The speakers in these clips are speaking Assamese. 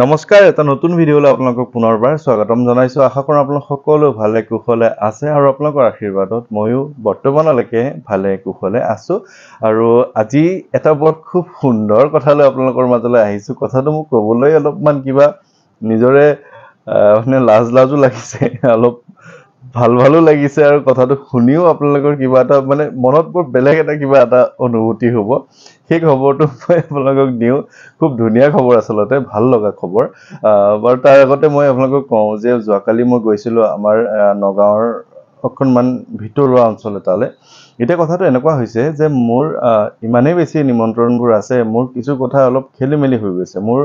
নমস্কাৰ এটা নতুন ভিডিঅ'লৈ আপোনালোকক পুনৰবাৰ স্বাগতম জনাইছো আশা কৰোঁ আপোনালোক সকলো ভালে কুশলে আছে আৰু আপোনালোকৰ আশীৰ্বাদত ময়ো বৰ্তমানলৈকে ভালে কুশলে আছো আৰু আজি এটা বৰ খুব সুন্দৰ কথালৈ আপোনালোকৰ মাজলৈ আহিছো কথাটো মোক ক'বলৈ অলপমান কিবা নিজৰে মানে লাজো লাগিছে অলপ ভালো লাগিছে আৰু কথাটো শুনিও আপোনালোকৰ কিবা এটা মানে মনত বৰ বেলেগ এটা কিবা এটা অনুভূতি হ'ব সেই খবৰটো মই আপোনালোকক দিওঁ খুব ধুনীয়া খবৰ আসলতে ভাল লগা খবৰ বাৰু তাৰ আগতে মই আপোনালোকক কওঁ যে যোৱাকালি মই গৈছিলোঁ আমাৰ নগাঁৱৰ অকণমান ভিতৰুৱা অঞ্চল এটালৈ এতিয়া কথাটো এনেকুৱা হৈছে যে মোৰ ইমানেই বেছি নিমন্ত্ৰণবোৰ আছে মোৰ কিছু কথা অলপ খেলিমেলি হৈ গৈছে মোৰ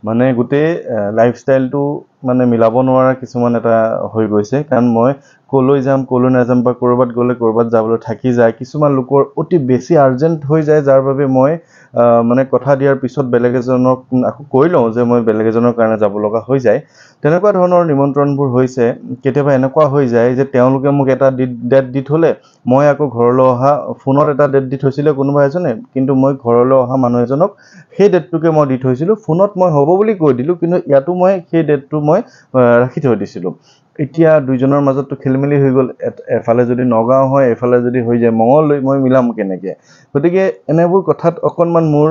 মানে গোটেই লাইফষ্টাইলটো মানে মিলাব নোৱাৰা কিছুমান এটা হৈ গৈছে কাৰণ মই কলৈ যাম কলৈ নাযাম বা ক'ৰবাত গ'লে ক'ৰবাত যাবলৈ থাকি যায় কিছুমান লোকৰ অতি বেছি আৰ্জেণ্ট হৈ যায় যাৰ বাবে মই মানে কথা দিয়াৰ পিছত বেলেগ এজনক আকৌ কৈ লওঁ যে মই বেলেগ এজনৰ কাৰণে যাব লগা হৈ যায় তেনেকুৱা ধৰণৰ নিমন্ত্ৰণবোৰ হৈছে কেতিয়াবা এনেকুৱা হৈ যায় যে তেওঁলোকে মোক এটা ডেট দি থ'লে মই আকৌ ঘৰলৈ অহা ফোনত এটা ডেট দি থৈছিলে কোনোবা এজনে কিন্তু মই ঘৰলৈ অহা মানুহ এজনক সেই ডেটটোকে মই দি থৈছিলোঁ ফোনত মই হ'ব বুলি কৈ দিলোঁ কিন্তু ইয়াতো মই সেই ডেটটো মই ৰাখি থৈ দিছিলোঁ এতিয়া দুইজনৰ মাজতো খেলিমেলি হৈ গ'ল এফালে যদি নগাঁও হয় এফালে যদি হৈ যায় মঙলদৈ মই মিলাম কেনেকৈ গতিকে এনেবোৰ কথাত অকণমান মোৰ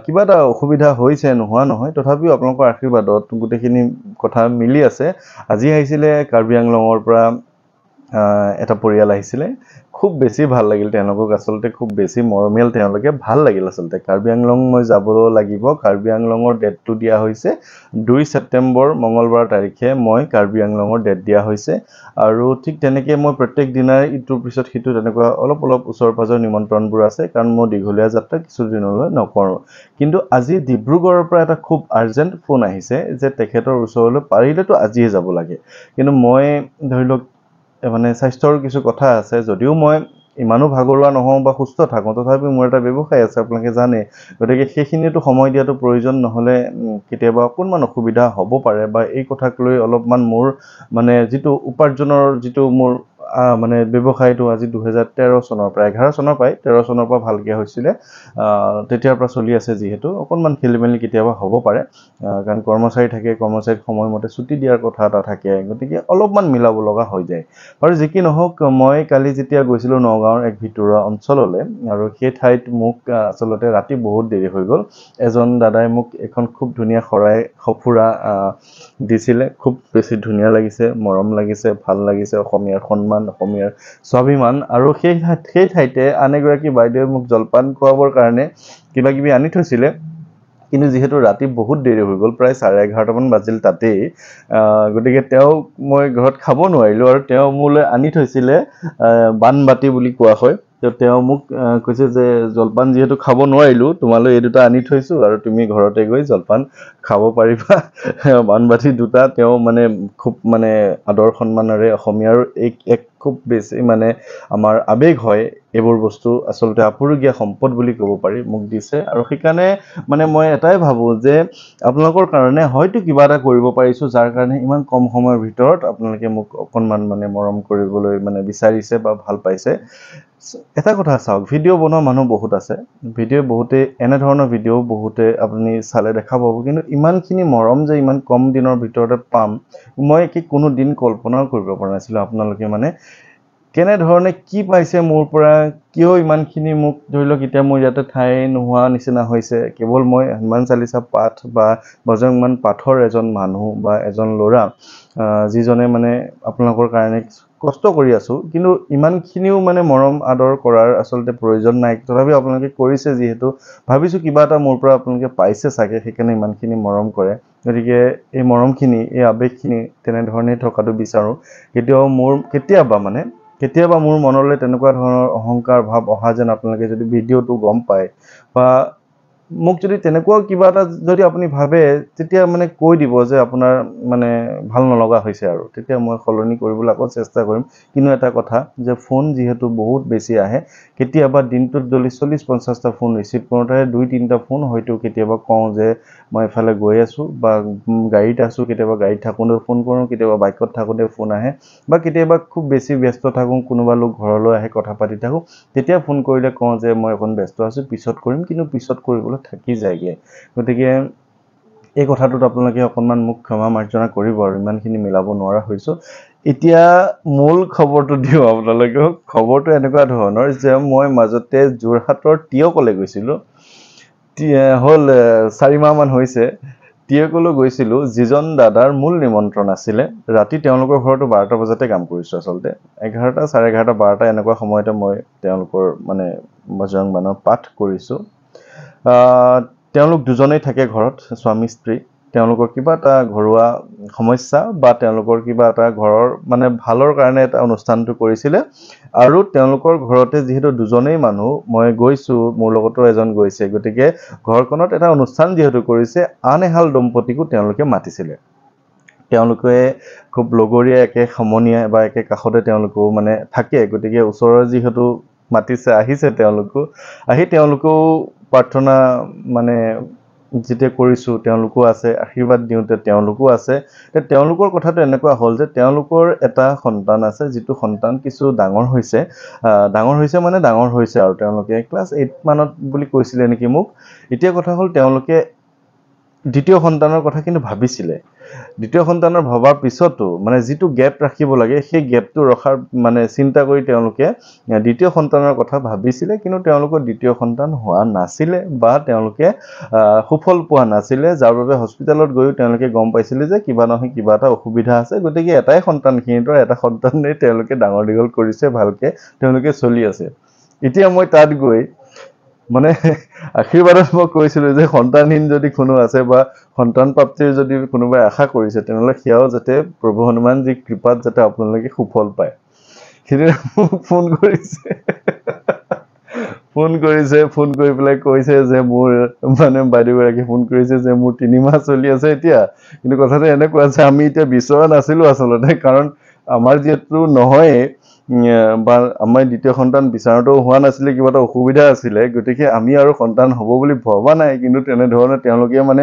কিবা এটা অসুবিধা হৈছে নোহোৱা নহয় তথাপিও আপোনালোকৰ আশীৰ্বাদত গোটেইখিনি কথা মিলি আছে আজি আহিছিলে কাৰ্বি আংলঙৰ পৰা এটা পৰিয়াল আহিছিলে খুব বেছি ভাল লাগিল তেওঁলোকক আসলতে খুব বেছি মৰমিয়াল তেওঁলোকে ভাল লাগিল আসলতে কাৰ্বি আংলং মই যাব লাগিব কাৰ্বি আংলঙৰ ডেটটো দিয়া হৈছে 2 ছেপ্টেম্বৰ মঙলবাৰ তাৰিখে মই কাৰ্বি আংলঙৰ ডেট দিয়া হৈছে আৰু ঠিক তেনেকৈ মই প্ৰত্যেক দিনাই ইটোৰ পিছত সিটো তেনেকুৱা অলপ ওচৰ পাজৰ নিমন্ত্ৰণবোৰ আছে কাৰণ মই দীঘলীয়া যাত্ৰা কিছুদিনলৈ নকৰোঁ কিন্তু আজি ডিব্ৰুগড়ৰ পৰা এটা খুব আৰ্জেণ্ট ফোন আহিছে যে তেখেতৰ ওচৰলৈ পাৰিলেতো আজিয়ে যাব লাগে কিন্তু মই ধৰি লওক মানে স্বাস্থ্যৰ কিছু কথা আছে যদিও মই ইমানো ভাগৰুৱা নহওঁ বা সুস্থ থাকোঁ তথাপিও মোৰ এটা ব্যৱসায় আছে আপোনালোকে জানে গতিকে সেইখিনিতো সময় দিয়াটো প্ৰয়োজন নহ'লে কেতিয়াবা অকণমান অসুবিধা হ'ব পাৰে বা এই কথাক লৈ অলপমান মোৰ মানে যিটো উপাৰ্জনৰ যিটো মোৰ মানে ব্যৱসায়টো আজি 2013 চনৰ পৰা 11 চনৰ পৰাই 13 চনৰ পৰা ভালকৈ হৈছিলে তেতিয়াৰ পৰা চলি আছে যিহেতু অকণমান খেলিমেলি কেতিয়াবা হ'ব পাৰে কাৰণ কৰ্মচাৰী থাকে কৰ্মচাৰীক সময়মতে ছুটি দিয়াৰ কথা এটা থাকে গতিকে অলপমান মিলাব লগা হৈ যায় আৰু যি কি নহওক মই কালি যেতিয়া গৈছিলোঁ নগাঁৱৰ এক ভিতৰুৱা অঞ্চললৈ আৰু সেই ঠাইত মোক আচলতে ৰাতি বহুত দেৰি হৈ গ'ল এজন দাদাই মোক এখন খুব ধুনীয়া শৰাই সঁফুৰা দিছিলে খুব বেছি ধুনীয়া লাগিছে মৰম লাগিছে ভাল লাগিছে অসমীয়াৰ সন্মান অসমীয়াৰ স্বাভিমান আৰু সেই ঠাইতে আন এগৰাকী বাইদেৱে মোক জলপান খুৱাবৰ কাৰণে কিবা কিবি আনি থৈছিলে কিন্তু যিহেতু ৰাতি বহুত দেৰি হৈ গ'ল প্ৰায় 11:30মান বাজিল তাতেই গতিকে তেওঁক মই ঘৰত খাব নোৱাৰিলোঁ আৰু তেওঁ মোলৈ আনি থৈছিলে বানবাতি বুলি কোৱা হয় তেওঁ মোক কৈছে যে জলপান যিহেতু খাব নোৱাৰিলোঁ তোমালৈ এই দুটা আনি থৈছোঁ আৰু তুমি ঘৰতে গৈ জলপান খাব পাৰিবা বানবাতি দুটা তেওঁ মানে খুব মানে আদৰ সন্মানেৰে অসমীয়াৰ এক খুব বেছি মানে আমাৰ আৱেগ হয় এইবোৰ বস্তু আচলতে আপুৰুগীয়া সম্পদ বুলি ক'ব পাৰি মোক দিছে আৰু সেইকাৰণে মানে মই এটাই ভাবোঁ যে আপোনালোকৰ কাৰণে হয়তো কিবা এটা কৰিব পাৰিছোঁ যাৰ কাৰণে ইমান কম সময়ৰ ভিতৰত আপোনালোকে মোক অকণমান মানে মৰম কৰিবলৈ মানে বিচাৰিছে বা ভাল পাইছে এটা কথা চাওক ভিডিঅ' বনোৱা মানুহ বহুত আছে ভিডিঅ' বহুতে এনেধৰণৰ ভিডিঅ' বহুতে আপুনি চালে দেখা পাব কিন্তু ইমানখিনি মৰম যে ইমান কম দিনৰ ভিতৰতে পাম মই কি কোনো দিন কল্পনাও কৰিব পৰা নাছিলোঁ আপোনালোকে মানে কেনেধৰণে কি পাইছে মোৰ পৰা কিয় ইমানখিনি মোক ধৰি লওক এতিয়া মোৰ ইয়াতে ঠাই নোহোৱা নিচিনা হৈছে কেৱল মই হনুমান চালিচা পাঠ বা বজৰংবান পাঠৰ এজন মানুহ বা এজন ল'ৰা যিজনে মানে আপোনালোকৰ কাৰণে কষ্ট কৰি আছোঁ কিন্তু ইমানখিনিও মানে মৰম আদৰ কৰাৰ আচলতে প্ৰয়োজন নাই তথাপিও আপোনালোকে কৰিছে যিহেতু ভাবিছোঁ কিবা এটা মোৰ পৰা আপোনালোকে পাইছে চাগে সেইকাৰণে ইমানখিনি মৰম কৰে গতিকে এই মৰমখিনি এই আৱেগখিনি তেনেধৰণেই থকাটো বিচাৰোঁ কেতিয়াবা মোৰ মনলৈ তেনেকুৱা ধৰণৰ অহংকাৰ ভাৱ অহা যেন আপোনালোকে যদি ভিডিঅ'টো গম পায় বা মোক যদি তেনেকুৱাও কিবা এটা যদি আপুনি ভাবে তেতিয়া মানে কৈ দিব যে আপোনাৰ মানে ভাল নলগা হৈছে আৰু তেতিয়া মই সলনি কৰিবলৈ আকৌ চেষ্টা কৰিম কিন্তু এটা কথা যে ফোন যিহেতু বহুত বেছি আহে কেতিয়াবা দিনটোত যদি 40-50টা ফোন ৰিচিভ কৰোঁতে 2-3টা ফোন হয়তো কেতিয়াবা কওঁ যে মই এফালে গৈ আছোঁ বা গাড়ীত আছোঁ কেতিয়াবা গাড়ীত থাকোঁতে ফোন কৰোঁ কেতিয়াবা বাইকত থাকোঁতে ফোন আহে বা কেতিয়াবা খুব বেছি ব্যস্ত থাকোঁ কোনোবা লোক ঘৰলৈ আহে কথা পাতি থাকোঁ তেতিয়া ফোন কৰিলে কওঁ যে মই অকণ ব্যস্ত আছোঁ পিছত কৰিম কিন্তু পিছত কৰিবলৈ থাকি যায়গৈ গতিকে এই কথাটোত আপোনালোকে অকণমান মোক ক্ষমা মাৰ্জনা কৰিব আৰু ইমানখিনি মিলাব নোৱাৰা হৈছোঁ এতিয়া মূল খবৰটো দিওঁ আপোনালোকক খবৰটো এনেকুৱা ধৰণৰ যে মই মাজতে যোৰহাটৰ টিয়কলৈ গৈছিলোঁ হ'ল 4 মাহমান হৈছে টিয়কলৈ গৈছিলোঁ যিজন দাদাৰ মূল নিমন্ত্ৰণ আছিলে ৰাতি তেওঁলোকৰ ঘৰতো 12টা বজাতে কাম কৰিছোঁ আচলতে 11টা 11:30 12টা এনেকুৱা সময়তে মই তেওঁলোকৰ মানে বজৰং বানৰ পাঠ কৰিছোঁ তেওঁলোক দুজনেই থাকে ঘৰত স্বামী স্ত্ৰী তেওঁলোকৰ কিবা এটা ঘৰুৱা সমস্যা বা তেওঁলোকৰ কিবা এটা ঘৰৰ মানে ভালৰ কাৰণে এটা অনুষ্ঠানটো কৰিছিলে আৰু তেওঁলোকৰ ঘৰতে যিহেতু দুজনেই মানুহ মই গৈছোঁ মোৰ লগতো এজন গৈছে গতিকে ঘৰখনত এটা অনুষ্ঠান যিহেতু কৰিছে আন এহাল দম্পতীকো তেওঁলোকে মাতিছিলে তেওঁলোকে খুব লগৰীয়া একে সমনীয়া বা একে কাষতে তেওঁলোকো মানে থাকে গতিকে ওচৰৰ যিহেতু মাতিছে আহিছে তেওঁলোকো আহি তেওঁলোকো প্ৰাৰ্থনা মানে যেতিয়া কৰিছোঁ তেওঁলোকো আছে আশীৰ্বাদ দিওঁতে তেওঁলোকো আছে তেওঁলোকৰ কথাটো এনেকুৱা হ'ল যে তেওঁলোকৰ এটা সন্তান আছে যিটো সন্তান কিছু ডাঙৰ হৈছে মানে ডাঙৰ হৈছে আৰু তেওঁলোকে ক্লাছ 8 মানত বুলি কৈছিলে নেকি মোক এতিয়া কথা হ'ল তেওঁলোকে দ্বিতীয় সন্তানৰ কথা কিন্তু ভাবিছিলে দ্বিতীয় সন্তানৰ ভবাৰ পিছতো মানে যিটো গ্যাপ ৰাখিব লাগে সেই গ্যাপটো ৰখাৰ মানে চিন্তা কৰি তেওঁলোকে দ্বিতীয় সন্তানৰ কথা ভাবিছিলে কিন্তু তেওঁলোকৰ দ্বিতীয় সন্তান হোৱা নাছিলে বা তেওঁলোকে সুফল পোৱা নাছিলে যাৰ বাবে হস্পিটেলত গৈও তেওঁলোকে গম পাইছিলে যে কিবা নহয় কিবা এটা অসুবিধা আছে গতিকে এটাই সন্তানখিনিৰ এটা সন্তানেই তেওঁলোকে ডাঙৰ দীঘল কৰিছে ভালকে তেওঁলোকে চলি আছে এতিয়া মই তাত গৈ মানে আশীৰ্বাদত মই কৈছিলোঁ যে সন্তানহীন যদি কোনো আছে বা সন্তান প্ৰাপ্তিৰ যদি কোনোবাই আশা কৰিছে তেনেহ'লে সেয়াও যাতে প্ৰভু হনুমানজীৰ কৃপাত যাতে আপোনালোকে সুফল পায় সেইদিনা মোক ফোন কৰি পেলাই কৈছে যে মোৰ মানে বাইদেউগৰাকী ফোন কৰিছে যে মোৰ 3 মাহ চলি আছে এতিয়া কিন্তু কথাটো এনেকুৱা আছে আমি এতিয়া বিচৰা নাছিলোঁ আচলতে কাৰণ আমাৰ যিহেতু নহয়েই বা আমাৰ দ্বিতীয় সন্তান বিচাৰতেও হোৱা নাছিলে কিবা এটা অসুবিধা আছিলে গতিকে আমি আৰু সন্তান হ'ব বুলি ভবা নাই কিন্তু তেনেধৰণে তেওঁলোকে মানে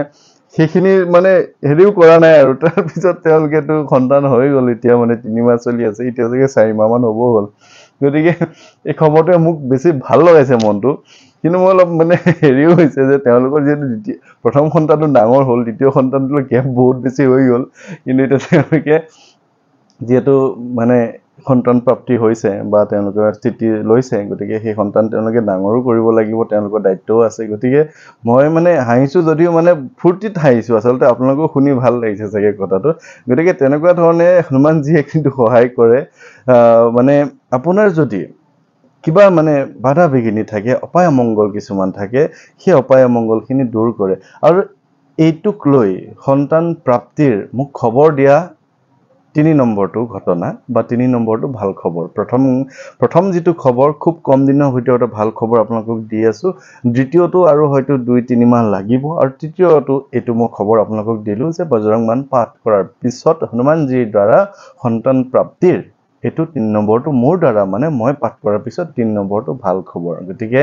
সেইখিনি মানে হেৰিও কৰা নাই আৰু তাৰপিছত তেওঁলোকেতো সন্তান হৈ গ'ল এতিয়া মানে 3 মাহ চলি আছে এতিয়া চাগে 4 মাহমান হ'ব হ'ল গতিকে এই খবৰটোৱে মোক বেছি ভাল লগাইছে মনটো কিন্তু মই অলপ মানে হেৰিও হৈছে যে তেওঁলোকৰ যিহেতু প্ৰথম সন্তানটো ডাঙৰ হ'ল দ্বিতীয় সন্তানটোলৈ গেপ বহুত বেছি হৈ গ'ল কিন্তু এতিয়া তেওঁলোকে যিহেতু মানে সন্তান প্ৰাপ্তি হৈছে বা তেওঁলোকৰ স্থিতি লৈছে গতিকে সেই সন্তান তেওঁলোকে ডাঙৰো কৰিব লাগিব তেওঁলোকৰ দায়িত্বও আছে গতিকে মই মানে হাঁহিছোঁ যদিও মানে ফূৰ্তিত হাঁহিছোঁ আচলতে আপোনালোকেও শুনি ভাল লাগিছে চাগে কথাটো গতিকে তেনেকুৱা ধৰণে হনুমানজীয়ে কিন্তু সহায় কৰে মানে আপোনাৰ যদি কিবা মানে বাধা বিঘিনি থাকে অপায় অমংগল কিছুমান থাকে সেই অপায় অমংগলখিনি দূৰ কৰে আৰু এইটোক লৈ সন্তান প্ৰাপ্তিৰ মোক খবৰ দিয়া 3 নম্বৰটো ঘটনা বা 3 নম্বৰটো ভাল খবৰ প্ৰথম যিটো খবৰ খুব কম দিনৰ ভিতৰতে ভাল খবৰ আপোনালোকক দি আছোঁ দ্বিতীয়টো আৰু হয়তো 2-3 মাহ লাগিব আৰু তৃতীয়টো এইটো মই খবৰ আপোনালোকক দিলোঁ যে বজৰং বান পাঠ কৰাৰ পিছত হনুমানজীৰ দ্বাৰা সন্তান প্ৰাপ্তিৰ এইটো 3 নম্বৰটো মোৰ দ্বাৰা মানে মই পাঠ কৰাৰ পিছত 3 নম্বৰটো ভাল খবৰ গতিকে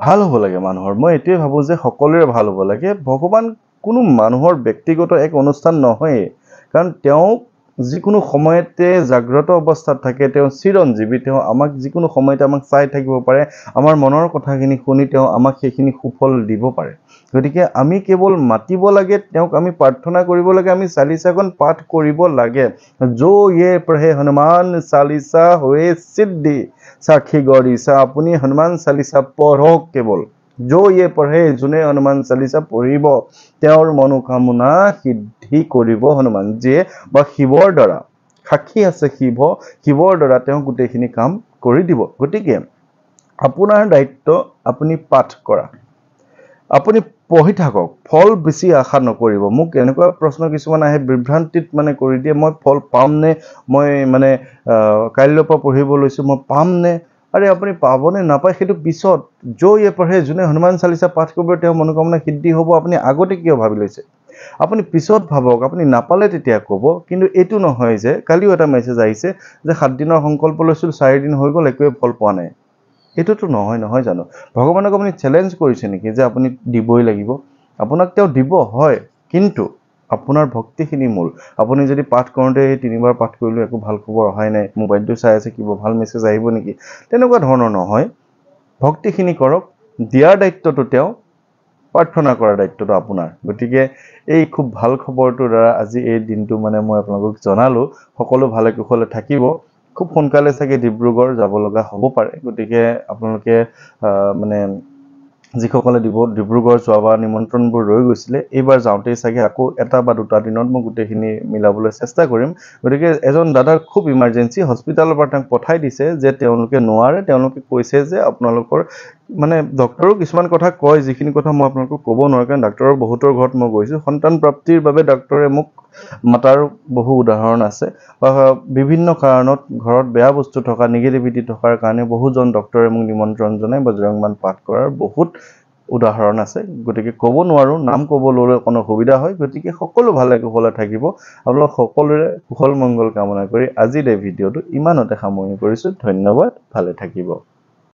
ভাল হ'ব লাগে মানুহৰ মই এইটোৱে ভাবোঁ যে সকলোৰে ভাল হ'ব লাগে ভগৱান কোনো মানুহৰ ব্যক্তিগত এক অনুষ্ঠান নহয় কাৰণ তেওঁ যিকোনো সময়তে জাগ্ৰত অৱস্থাত থাকে তেওঁ চিৰঞ্জীৱী তেওঁ আমাক যিকোনো সময়তে আমাক চাই থাকিব পাৰে আমাৰ মনৰ কথাখিনি শুনি তেওঁ আমাক সেইখিনি সুফল দিব পাৰে গতিকে আমি কেৱল মাতিব লাগে তেওঁক আমি প্ৰাৰ্থনা কৰিব লাগে আমি চালিচাখন পাঠ কৰিব লাগে जो ये पढ़े हनुमान चालीसा हुए सिद्धि साखी गौरीसा আপুনি হনুমান চালিচা পঢ়ক কেৱল जो ये पढ़े যোনে হনুমান চালিচা পঢ়িব তেওঁৰ মনোকামনা সিদ্ধি কৰিব হনুমানজীয়ে বা শিৱৰ দ্বাৰা সাক্ষী আছে শিৱৰ দ্বাৰা তেওঁ গোটেইখিনি কাম কৰি দিব গতিকে আপোনাৰ দায়িত্ব আপুনি পাঠ কৰা আপুনি পঢ়ি থাকক ফল বেছি আশা নকৰিব মোক এনেকুৱা প্ৰশ্ন কিছুমান আহে বিভ্ৰান্তিত মানে কৰি দিয়ে মই ফল পাম নে মই মানে কাইলৈৰ পৰা পঢ়িব লৈছোঁ মই পাম নে আৰে আপুনি পাবনে নাপায় সেইটো পিছত जो ये पढ़े যোনে হনুমান চালিচা পাঠ কৰিব তেওঁ মনোকামনা সিদ্ধি হ'ব আপুনি আগতে কিয় ভাবি লৈছে আপুনি পিছত ভাবক আপুনি নাপালে তেতিয়া ক'ব কিন্তু এইটো নহয় যে কালিও এটা মেছেজ আহিছে যে 7 দিনৰ সংকল্প লৈছিল 4 দিন হৈ গ'ল একোৱে ফল পোৱা নাই এটোতো নহয় জানো ভগৱানক আপুনি চ্যালেঞ্জ কৰিছে নেকি যে আপুনি দিবই লাগিব আপোনাক তেওঁ দিব হয় কিন্তু আপোনাৰ ভক্তিখিনি মূল আপুনি যদি পাঠ কৰোঁতে 3বাৰ পাঠ কৰিলো একো ভাল খবৰ অহাই নাই মোবাইলটো চাই আছে কিবা ভাল মেছেজ আহিব নেকি তেনেকুৱা ধৰণৰ নহয় ভক্তিখিনি কৰক দিয়াৰ দায়িত্বটো তেওঁ প্ৰাৰ্থনা কৰাৰ দায়িত্বটো আপোনাৰ গতিকে এই খুব ভাল খবৰটোৰ দ্বাৰা আজি এই দিনটো মানে মই আপোনালোকক জনালোঁ সকলো ভালে কুশলে থাকিব খুব সোনকালে চাগে ডিব্ৰুগড় যাব লগা হ'ব পাৰে গতিকে আপোনালোকে মানে যিসকলে ডিব্ৰুগড় যোৱাবাৰ নিমন্ত্ৰণবোৰ ৰৈ গৈছিলে এইবাৰ যাওঁতেই চাগে আকৌ এটা বা দুটা দিনত মই গোটেইখিনি মিলাবলৈ চেষ্টা কৰিম গতিকে এজন দাদাৰ খুব ইমাৰ্জেঞ্চি হস্পিটালৰ পৰা তেওঁক পঠাই দিছে যে তেওঁলোকে নোৱাৰে তেওঁলোকে কৈছে যে আপোনালোকৰ মানে ডক্টৰো কিছুমান কথা কয় যিখিনি কথা মই আপোনালোকক ক'ব নোৱাৰো কাৰণ ডাক্তৰৰ বহুতৰ ঘৰত মই গৈছোঁ সন্তান প্ৰাপ্তিৰ বাবে ডাক্তৰে মোক মাতাৰ বহু উদাহৰণ আছে বিভিন্ন কাৰণত ঘৰত বেয়া বস্তু থকা নিগেটিভিটি থকাৰ কাৰণে বহুজন ডক্তৰে মোক নিমন্ত্ৰণ জনাই বজৰংবাণ পাঠ কৰাৰ বহুত উদাহৰণ আছে গতিকে ক'ব নোৱাৰো নাম ক'বলৈ কোনো অসুবিধা হয় গতিকে সকলো ভালে কুশলে থাকিব আপোনালোক সকলোৰে কুশল মংগল কামনা কৰি আজিৰ এই ভিডিঅ'টো ইমানতে সামৰণি কৰিছোঁ ধন্যবাদ ভালে থাকিব